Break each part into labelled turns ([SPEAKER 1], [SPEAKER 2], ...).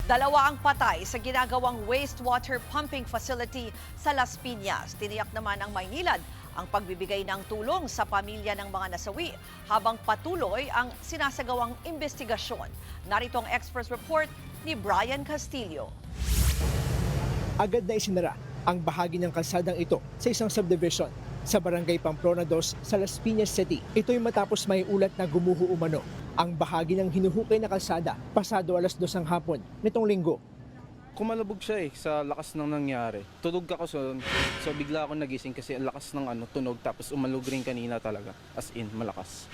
[SPEAKER 1] Dalawa ang patay sa ginagawang wastewater pumping facility sa Las Piñas. Tiniyak naman ng Maynilad ang pagbibigay ng tulong sa pamilya ng mga nasawi habang patuloy ang sinasagawang investigasyon. Narito ang expert report ni Brian Castillo.
[SPEAKER 2] Agad na isinara ang bahagi ng kalsadang ito sa isang subdivision sa Barangay Pamplona 2 sa Las Piñas City. Ito'y matapos may ulat na gumuho umano ang bahagi ng hinuhukay na kalsada pasado 2:00 ng hapon nitong linggo.
[SPEAKER 3] Kumalabog siya sa lakas ng nangyari. Tulog ako so bigla ako nagising kasi ang lakas ng tunog tapos umalog rin kanina talaga. As in, malakas.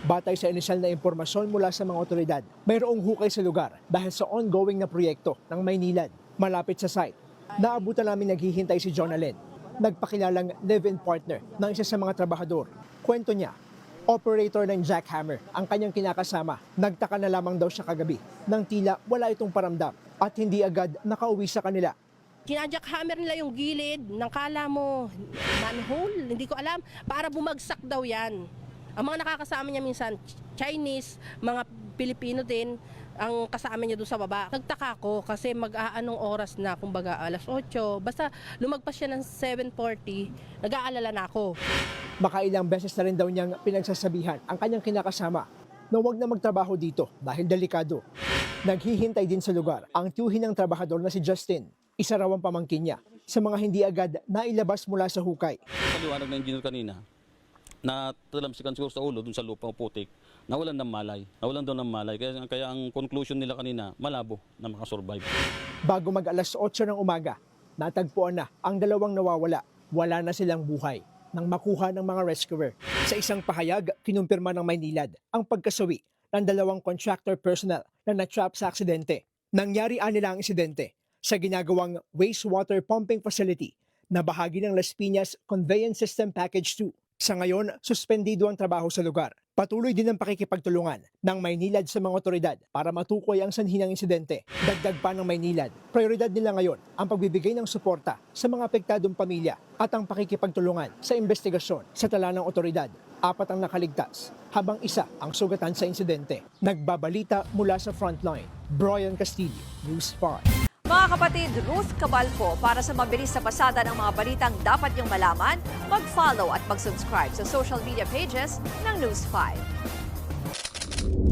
[SPEAKER 2] Batay sa inisyal na impormasyon mula sa mga otoridad, mayroong hukay sa lugar dahil sa ongoing na proyekto ng Maynilad. Malapit sa site, naabutan namin naghihintay si John Allen, nagpakilalang live-in partner ng isa sa mga trabahador. Kwento niya, operator ng jackhammer ang kanyang kinakasama. Nagtaka na lamang daw siya kagabi nang tila wala itong paramdam at hindi agad nakauwi sa kanila.
[SPEAKER 4] Kinajackhammer nila yung gilid ng kala mo manhole, hindi ko alam, para bumagsak daw yan. Ang mga nakakasama niya minsan, Chinese, mga Pilipino din, ang kasama niya doon sa baba. Nagtaka ko kasi mag-aanong oras na, kumbaga 8:00. Basta lumagpas siya ng 7:40, nag-aalala na ako.
[SPEAKER 2] Makailang beses na rin daw niyang pinagsasabihan ang kanyang kinakasama na huwag na magtrabaho dito dahil delikado. Naghihintay din sa lugar ang tiyuhin ng trabahador na si Justin. Isa raw ang pamangkin niya sa mga hindi agad nailabas mula sa hukay.
[SPEAKER 5] Paliwanag ng engineer kanina, na talamsikan siguro sa ulo dun sa lupang putik, nawalan daw ng malay. Kaya ang conclusion nila kanina, malabo na makasurvive.
[SPEAKER 2] Bago mag 8:00 ng umaga, natagpuan na ang dalawang nawawala. Wala na silang buhay nang makuha ng mga rescuer. Sa isang pahayag, kinumpirma ng Maynilad ang pagkasawi ng dalawang contractor personnel na na-trap sa aksidente. Nangyari nila ang insidente sa ginagawang wastewater pumping facility na bahagi ng Las Piñas Conveyance System Package 2. Sa ngayon, suspendido ang trabaho sa lugar. Patuloy din ang pakikipagtulungan ng Maynilad sa mga otoridad para matukoy ang sanhi ng insidente. Dagdag pa ng Maynilad, prioridad nila ngayon ang pagbibigay ng suporta sa mga apektadong pamilya at ang pakikipagtulungan sa investigasyon. Sa tala ng otoridad, 4 ang nakaligtas, habang isa ang sugatan sa insidente. Nagbabalita mula sa frontline, Brian Castillo, News 5.
[SPEAKER 1] Mga kapatid, Ruth Cabalco, para sa mabilis na pasada ng mga balitang dapat niyong malaman, mag-follow at mag-subscribe sa social media pages ng News 5.